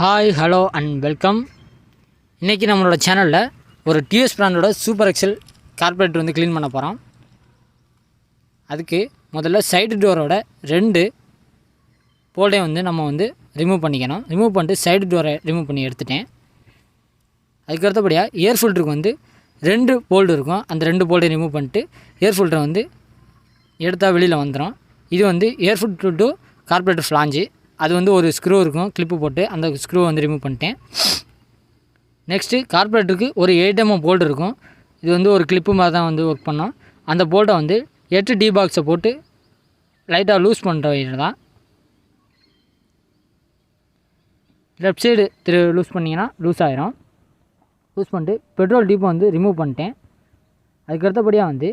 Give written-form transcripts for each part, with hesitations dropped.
Hi hello and welcome. இன்றைக்கி நம்மளோட சேனலில் ஒரு TVS பிராண்டோட சூப்பர் எக்ஸல் கார்பரேட்டர் வந்து க்ளீன் பண்ண போகிறோம். அதுக்கு முதல்ல சைடு டோரோட 2 போல்டே வந்து நம்ம வந்து ரிமூவ் பண்ணிக்கணும். ரிமூவ் பண்ணிட்டு சைடு டோரை ரிமூவ் பண்ணி எடுத்துட்டேன். அதுக்கு அடுத்தபடியாக ஏர் ஃபில்டருக்கு வந்து 2 போல்டு இருக்கும். அந்த 2 போல்டை ரிமூவ் பண்ணிட்டு ஏர் ஃபில்டரை வந்து எடுத்தால் வெளியில் வந்துடும். இது வந்து air filter to carburettor flange. அது வந்து ஒரு ஸ்க்ரூ இருக்கும், கிளிப்பு போட்டு அந்த ஸ்க்ரூ வந்து ரிமூவ் பண்ணிட்டேன். நெக்ஸ்ட்டு கார்பரேட்டருக்கு ஒரு 8mm போல்டு இருக்கும். இது வந்து ஒரு கிளிப்பு மாதிரி தான் வந்து ஒர்க் பண்ணோம். அந்த போல்ட்டை வந்து 8 டி பாக்ஸை போட்டு லைட்டாக லூஸ் பண்ணுற வகையில் தான். லெஃப்ட் சைடு லூஸ் பண்ணிங்கன்னா லூஸ் ஆகிரும். லூஸ் பண்ணிட்டு பெட்ரோல் டீப்பை வந்து ரிமூவ் பண்ணிட்டேன். அதுக்கு அடுத்தபடியாக வந்து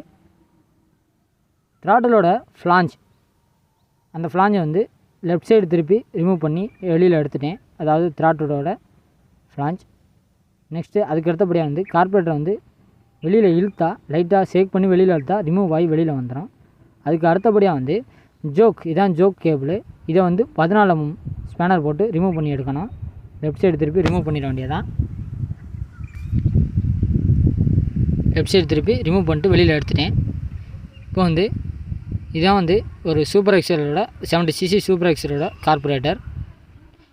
த்ராட்டலோட ஃப்ளாஞ்ச், அந்த ஃப்ளாஞ்சை வந்து லெஃப்ட் சைடு திருப்பி ரிமூவ் பண்ணி வெளியில் எடுத்துட்டேன். அதாவது த்ராட்டலோட ஃப்ளாஞ்ச். நெக்ஸ்ட்டு அதுக்கு அடுத்தபடியாக வந்து கார்பரேட்டரை வந்து வெளியில் இழுத்தா, லைட்டாக ஷேக் பண்ணி வெளியில் இழுத்தா ரிமூவ் ஆகி வெளியில் வந்துடும். அதுக்கு அடுத்தபடியாக வந்து இதான் ஜோக் கேபிள். இதை வந்து 14mm ஸ்பேனர் போட்டு ரிமூவ் பண்ணி எடுக்கணும். லெஃப்ட் சைடு திருப்பி ரிமூவ் பண்ணிட வேண்டியதான். லெஃப்ட் சைடு திருப்பி ரிமூவ் பண்ணிட்டு வெளியில் எடுத்துட்டேன். இப்போ வந்து இதான் வந்து ஒரு சூப்பர் எக்ஸலோட 70cc சூப்பர் எக்ஸலோட கார்பரேட்டர்.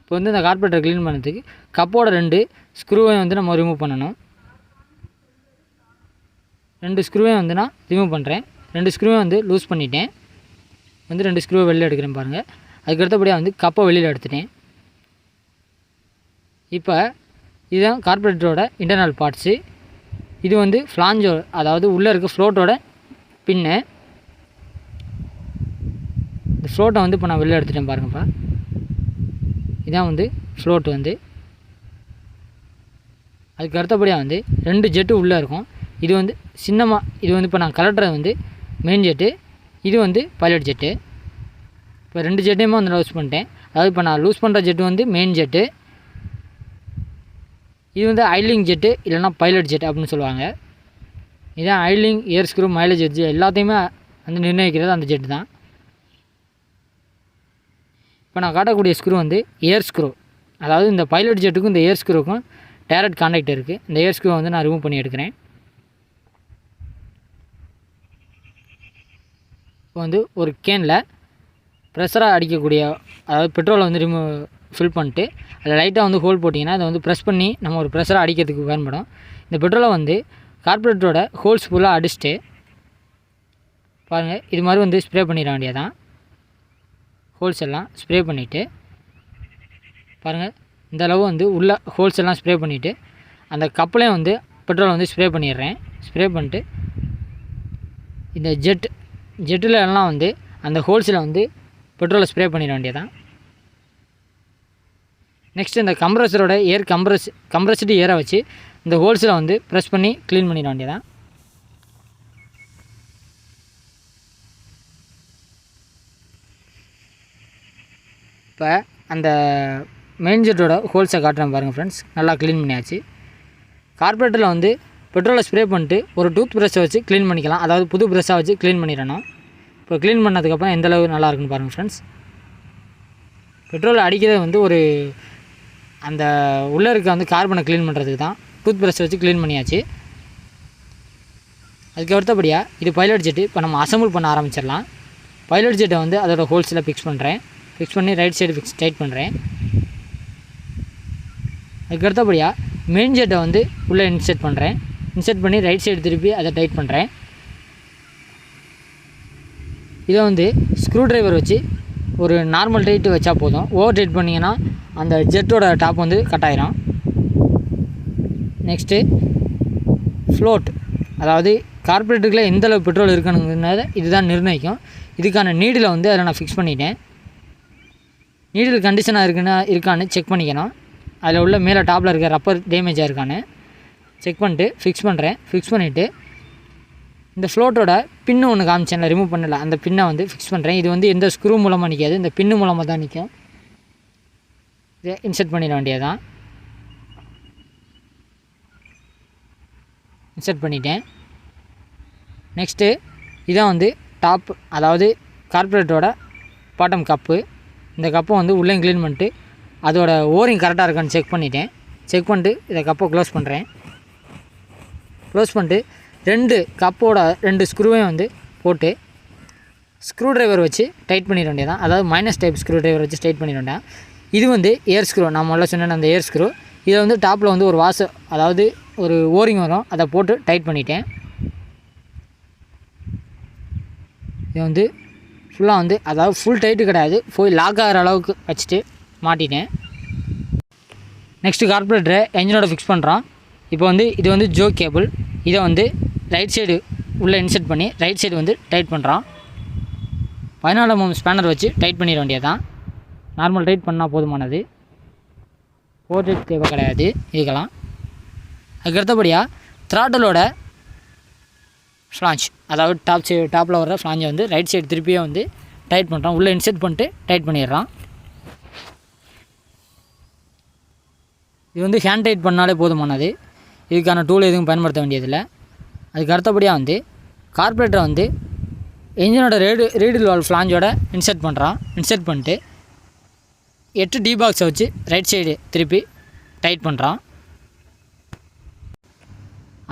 இப்போ வந்து இந்த கார்பரேட்டர் க்ளீன் பண்ணுறதுக்கு கப்போட 2 ஸ்க்ரூவையும் வந்து நம்ம ரிமூவ் பண்ணணும். 2 ஸ்க்ரூவையும் வந்து நான் ரிமூவ் பண்ணுறேன். 2 ஸ்க்ரூவையும் வந்து லூஸ் பண்ணிட்டேன். வந்து 2 ஸ்க்ரூவை வெளியில் எடுக்கிறேன் பாருங்கள். அதுக்கு அடுத்தபடியாக வந்து கப்பை வெளியில் எடுத்துட்டேன். இப்போ இதுதான் கார்பரேட்டரோட இன்டர்னல் பார்ட்ஸு. இது வந்து ஃப்ளாஞ்சோ, அதாவது உள்ளே இருக்க ஃப்ளோட்டோட பின்னு. இந்த ஃப்ளோட்டை வந்து இப்போ நான் வெளில எடுத்துட்டேன் பாருங்கப்பா. இதான் வந்து ஃப்ளோட் வந்து. அதுக்கு அடுத்தபடியாக வந்து 2 ஜெட்டு உள்ளே இருக்கும். இது வந்து இது வந்து இப்போ நான் கலட்டுறது வந்து மெயின் ஜெட்டு, இது வந்து பைலட் ஜெட்டு. இப்போ 2 ஜெட்டையுமே வந்து லூஸ் பண்ணிட்டேன். அதாவது இப்போ நான் லூஸ் பண்ணுற ஜெட்டு வந்து மெயின் ஜெட்டு, இது வந்து ஐலிங் ஜெட்டு இல்லைனா பைலட் ஜெட் அப்படின்னு சொல்லுவாங்க. இதான் ஐலிங், ஏர் ஸ்க்ரூ, மைலேஜ் ஜெட் எல்லாத்தையுமே வந்து நிர்ணயிக்கிறது அந்த ஜெட்டு தான். இப்போ நான் காட்டக்கூடிய ஸ்க்ரூ வந்து ஏர் ஸ்க்ரூ. அதாவது இந்த பைலட் ஜெட்டுக்கும் இந்த ஏர் ஸ்க்ரூக்கும் டைரக்ட் கான்டாக்ட் இருக்குது. இந்த ஏர் ஸ்க்ரூவை வந்து நான் ரிமூவ் பண்ணி எடுக்கிறேன். இப்போ வந்து ஒரு கேனில் ப்ரெஷராக அடிக்கக்கூடிய, அதாவது பெட்ரோலை வந்து ஃபில் பண்ணிட்டு அதில் லைட்டாக வந்து ஹோல் போட்டிங்கன்னா அதை வந்து ப்ரெஸ் பண்ணி நம்ம ஒரு ப்ரெஷராக அடிக்கிறதுக்கு பயன்படும். இந்த பெட்ரோலை வந்து கார்பரேட்டரோட ஹோல்ஸ் ஃபுல்லாக அடிச்சுட்டு பாருங்கள், இது மாதிரி வந்து ஸ்ப்ரே பண்ணிட வேண்டியதான். ஹோல்ஸ் எல்லாம் ஸ்ப்ரே பண்ணிவிட்டு பாருங்கள், இந்த அளவு வந்து உள்ள ஹோல்ஸ் எல்லாம் ஸ்ப்ரே பண்ணிவிட்டு அந்த கப்பலையும் வந்து பெட்ரோலை வந்து ஸ்ப்ரே பண்ணிடுறேன். ஸ்ப்ரே பண்ணிட்டு இந்த ஜெட்டில் எல்லாம் வந்து அந்த ஹோல்ஸில் வந்து பெட்ரோலை ஸ்ப்ரே பண்ணிட வேண்டியதான். நெக்ஸ்ட்டு இந்த கம்ப்ரஸரோட கம்ப்ரஸ்டு ஏரை வச்சு இந்த ஹோல்ஸில் வந்து ப்ரெஸ் பண்ணி க்ளீன் பண்ணிட வேண்டியதான். இப்போ அந்த மெயின் ஜெட்டோட ஹோல்ஸை காட்டுறேன் பாருங்கள் ஃப்ரெண்ட்ஸ். நல்லா க்ளீன் பண்ணியாச்சு. கார்பரேட்டரில் வந்து பெட்ரோலை ஸ்ப்ரே பண்ணிட்டு ஒரு டூத் ப்ரஷ்ஷை வச்சு க்ளீன் பண்ணிக்கலாம். அதாவது புது ப்ரஷ்ஷாக வச்சு க்ளீன் பண்ணிடணும். இப்போ க்ளீன் பண்ணதுக்கப்புறம் எந்தளவு நல்லா இருக்குன்னு பாருங்கள் ஃப்ரெண்ட்ஸ். பெட்ரோலை அடிக்கிறது வந்து ஒரு அந்த உள்ளே இருக்க வந்து கார்பனை க்ளீன் பண்ணுறதுக்கு தான். டூத் ப்ரஷ்ஷை வச்சு க்ளீன் பண்ணியாச்சு. அதுக்கு அடுத்தபடியாக இது பைலட் ஜெட்டு. இப்போ நம்ம அசம்பிள் பண்ண ஆரம்பிச்சிடலாம். பைலட் ஜெட்டை வந்து அதோட ஹோல்ஸில் ஃபிக்ஸ் பண்ணுறேன். ஃபிக்ஸ் பண்ணி ரைட் சைடு டைட் பண்ணுறேன். அதுக்கு அடுத்தபடியாக மெயின் ஜெட்டை வந்து உள்ளே இன்செர்ட் பண்ணுறேன். இன்செர்ட் பண்ணி ரைட் சைடு திருப்பி அதை டைட் பண்ணுறேன். இதை வந்து ஸ்க்ரூ ட்ரைவர் வச்சு ஒரு நார்மல் டைட்டு வச்சா போதும். ஓவர் டைட் பண்ணிங்கன்னா அந்த ஜெட்டோட டாப் வந்து கட் ஆயிரும். நெக்ஸ்ட்டு ஃப்ளோட், அதாவது கார்பரேட்டருக்குள்ளே எந்தளவு பெட்ரோல் இருக்கணுங்கிறத இதுதான் நிர்ணயிக்கும். இதுக்கான நீடில் வந்து அதில் நான் ஃபிக்ஸ் பண்ணிட்டேன். நீடில் கண்டிஷனாக இருக்கான்னு செக் பண்ணிக்கணும். அதில் உள்ள மேலே டாப்பில் இருக்க ரப்பர் டேமேஜாக இருக்கான்னு செக் பண்ணிட்டு ஃபிக்ஸ் பண்ணுறேன். ஃபிக்ஸ் பண்ணிவிட்டு இந்த ஃப்ளோட்டோட பின்னு ஒன்று காமிச்சேன்ல, ரிமூவ் பண்ணல, அந்த பின்னை வந்து ஃபிக்ஸ் பண்ணுறேன். இது வந்து எந்த ஸ்க்ரூ மூலமாக நிற்காது, இந்த பின்னு மூலமாக தான் நிற்கும். இதை இன்செர்ட் பண்ணிட வேண்டியதான். இன்செர்ட் பண்ணிட்டேன். நெக்ஸ்ட்டு இதான் வந்து டாப், அதாவது கார்பரேட்டரோட பாட்டம் கப்பு. இந்த கப்பை வந்து உள்ளே க்ளீன் பண்ணிட்டு அதோட ஓரிங் கரெக்டாக இருக்கான்னு செக் பண்ணிட்டேன். செக் பண்ணிட்டு இதை கப்பை க்ளோஸ் பண்ணுறேன். க்ளோஸ் பண்ணிட்டு 2 கப்போட 2 ஸ்க்ரூவையும் வந்து போட்டு ஸ்க்ரூ ட்ரைவர் வச்சு டைட் பண்ணிட வேண்டியதான். அதாவது மைனஸ் டைப் ஸ்க்ரூ ட்ரைவர் வச்சு டைட் பண்ணிட வேண்டாம். இது வந்து ஏர் ஸ்க்ரூ, நான் முதல்ல சொன்னேன் அந்த ஏர் ஸ்க்ரூ. இதை வந்து டாப்பில் வந்து ஒரு அதாவது ஒரு ஓரிங் வரும், அதை போட்டு டைட் பண்ணிட்டேன். இது வந்து ஃபுல்லாக வந்து அதாவது ஃபுல் டைட்டு கிடையாது, போய் லாக் ஆகிற அளவுக்கு வச்சுட்டு மாட்டிட்டேன். நெக்ஸ்ட்டு கார்பரேட்டரை என்ஜினோட ஃபிக்ஸ் பண்ணுறோம். இப்போ வந்து இது வந்து ஜோ கேபிள், இதை வந்து ரைட் சைடு உள்ளே இன்செர்ட் பண்ணி ரைட் சைடு வந்து டைட் பண்ணுறோம். 14 mm ஸ்பேனர் வச்சு டைட் பண்ணிட வேண்டியதான். நார்மல் டைட் பண்ணால் போதுமானது, ஃபோர் டைட் தேவை கிடையாது இதுக்கெல்லாம். அதுக்கு அடுத்தபடியாக த்ராட்டலோட ஃப்ளாஞ்ச், அதாவது டாப்பில் வர ஃப்ளாஞ்சை வந்து ரைட் சைடு திருப்பியே வந்து டைட் பண்ணுறோம். உள்ளே இன்செர்ட் பண்ணிட்டு டைட் பண்ணிடுறோம். இது வந்து ஹேண்ட் டைட் பண்ணாலே போதுமானது, இதுக்கான டூல் எதுவும் பயன்படுத்த வேண்டியதில்லை. அதுக்கு அடுத்தபடியாக வந்து கார்பரேட்டரை வந்து என்ஜினோட ரேடியல் வால்வ் ஃப்ளாஞ்சோட இன்செர்ட் பண்ணுறான். இன்செர்ட் பண்ணிட்டு 8 டி பாக்ஸை வச்சு ரைட் சைடு திருப்பி டைட் பண்ணுறான்.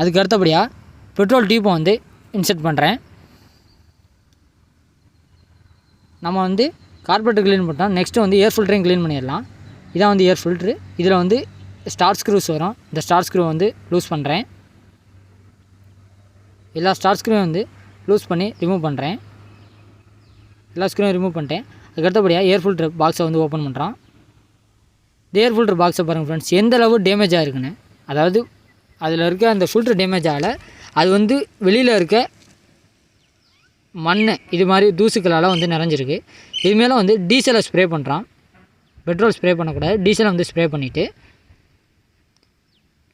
அதுக்கு அடுத்தபடியாக பெட்ரோல் டியூப்பை வந்து இன்செர்ட் பண்ணுறேன். நம்ம வந்து கார்பரேட்டர் க்ளீன் பண்ணிட்டோம். நெக்ஸ்ட்டு வந்து ஏர் ஃபில்டரையும் க்ளீன் பண்ணிடலாம். இதான் வந்து ஏர் ஃபில்ட்ரு. இதில் வந்து ஸ்டார் ஸ்க்ரூஸ் வரும். இந்த ஸ்டார் ஸ்க்ரூ வந்து லூஸ் பண்ணுறேன். எல்லா ஸ்டார் ஸ்க்ரூவும் வந்து லூஸ் பண்ணி ரிமூவ் பண்ணுறேன். எல்லா ஸ்க்ரூவும் ரிமூவ் பண்ணிட்டேன். அதுக்கடுத்தபடியாக ஏர் ஃபில்ட்ரு பாக்ஸை வந்து ஓப்பன் பண்ணுறான். இந்த ஏர் ஃபில்ட்ரு பாக்ஸை பாருங்கள் ஃப்ரெண்ட்ஸ், எந்த அளவு டேமேஜ் ஆகிருக்குன்னு. அதாவது அதில் இருக்க அந்த ஃபில்ட்ரு டேமேஜ் ஆகலை, அது வந்து வெளியில் இருக்க மண் இது மாதிரி தூசுக்களால் வந்து நிறைஞ்சிருக்கு. இதுமேலே வந்து டீசலை ஸ்ப்ரே பண்ணுறான். பெட்ரோல் ஸ்ப்ரே பண்ணக்கூடாது, டீசலை வந்து ஸ்ப்ரே பண்ணிவிட்டு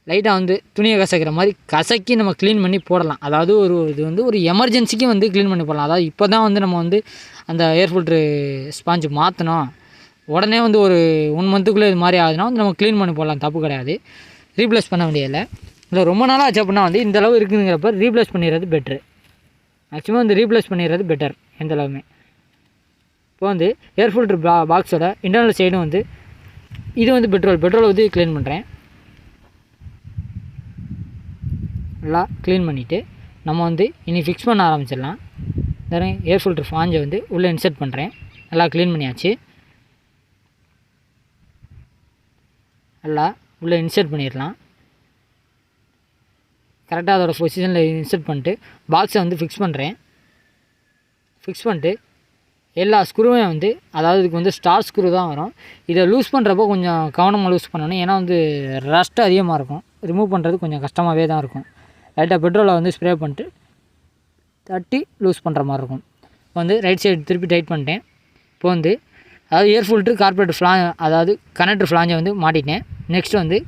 லைட்டாக வந்து துணியை கசக்கிற மாதிரி கசக்கி நம்ம க்ளீன் பண்ணி போடலாம். அதாவது இது வந்து ஒரு எமர்ஜென்சிக்கு வந்து க்ளீன் பண்ணி போடலாம். அதாவது இப்போ தான் வந்து நம்ம வந்து அந்த ஏர் ஃபில்ட்ரு ஸ்பாஞ்சு மாற்றணும், உடனே வந்து ஒரு 1 மந்த்துக்குள்ளே இது மாதிரி ஆகுதுன்னா வந்து நம்ம க்ளீன் பண்ணி போடலாம், தப்பு கிடையாது. ரீப்ளேஸ் பண்ண வேண்டியதில்லை. இல்லை ரொம்ப நாளாக ஆச்சு அப்படின்னா வந்து இந்த அளவு இருக்குங்கிறப்ப ரீப்ளேஸ் பண்ணிடுறது பெட்ரு. மேக்ஸிமம் வந்து ரீப்ளேஸ் பண்ணிடுறது பெட்டர் எந்த அளவுமே. இப்போ வந்து ஏர் ஃபில்ட்ரு பாக்ஸோட இன்டர்னல் சைடும் வந்து இது வந்து பெட்ரோல் வந்து க்ளீன் பண்ணுறேன். நல்லா க்ளீன் பண்ணிவிட்டு நம்ம வந்து இனி ஃபிக்ஸ் பண்ண ஆரம்பிச்சிடலாம். ஏர் ஃபில்ட்ரு ஃப்ளாஞ்சை வந்து உள்ளே இன்செர்ட் பண்ணுறேன். நல்லா க்ளீன் பண்ணியாச்சு. நல்லா உள்ளே இன்செர்ட் பண்ணிடலாம். கரெக்டாக அதோடய பொசிஷனில் இன்செர்ட் பண்ணிட்டு பாக்ஸை வந்து ஃபிக்ஸ் பண்ணுறேன். ஃபிக்ஸ் பண்ணிட்டு எல்லா ஸ்க்ரூவையும் வந்து, அதாவது இதுக்கு வந்து ஸ்டார் ஸ்க்ரூ தான் வரும். இதை லூஸ் பண்ணுறப்போ கொஞ்சம் கவனமாக லூஸ் பண்ணணும். ஏன்னா வந்து ரஸ்ட்டு அதிகமாக இருக்கும், ரிமூவ் பண்ணுறது கொஞ்சம் கஷ்டமாகவே தான் இருக்கும். லைட்டாக பெட்ரோலை வந்து ஸ்ப்ரே பண்ணிட்டு தட்டி லூஸ் பண்ணுற மாதிரி இருக்கும். இப்போ வந்து ரைட் சைடு திருப்பி டைட் பண்ணிட்டேன். இப்போ வந்து அதாவது ஏர் ஃபில்ட்ரு கார்பரேட்டர் அதாவது கனெக்டர் ஃப்ளாஞ்சை வந்து மாட்டிட்டேன். நெக்ஸ்ட்டு வந்து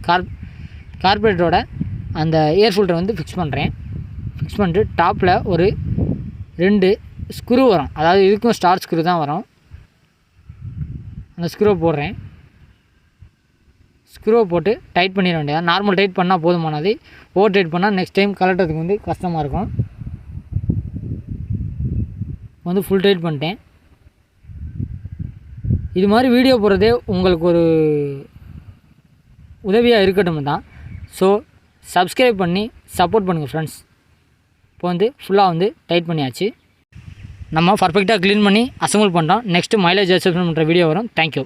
கார்பரேட்டரோட அந்த ஏர் ஃபில்டரை வந்து ஃபிக்ஸ் பண்ணுறேன். ஃபிக்ஸ் பண்ணிட்டு டாப்பில் ஒரு 2 ஸ்க்ரூ வரும், அதாவது இதுக்கும் ஸ்டார் ஸ்க்ரூ தான் வரும். அந்த ஸ்க்ரூவை போடுறேன். ஸ்க்ரூவை போட்டு டைட் பண்ணிட வேண்டியது. நார்மல் டைட் பண்ணால் போதுமானது, ஓவர் டைட் பண்ணால் நெக்ஸ்ட் டைம் கலட்டுறதுக்கு வந்து கஷ்டமாக இருக்கும். வந்து ஃபுல் டைட் பண்ணிட்டேன். இது மாதிரி வீடியோ போடுறதே உங்களுக்கு ஒரு உதவியாக இருக்கட்டும் தான். ஸோ சப்ஸ்கிரைப் பண்ணி சப்போர்ட் பண்ணுங்கள் ஃப்ரெண்ட்ஸ். இப்போ வந்து ஃபுல்லாக வந்து டைட் பண்ணியாச்சு. நம்ம பர்ஃபெக்டாக க்ளீன் பண்ணி அசம்பிள் பண்ணுறோம். நெக்ஸ்ட்டு மைலேஜ் அட்ஜஸ்ட்மெண்ட் பண்ணுற வீடியோ வரும். தேங்க்யூ.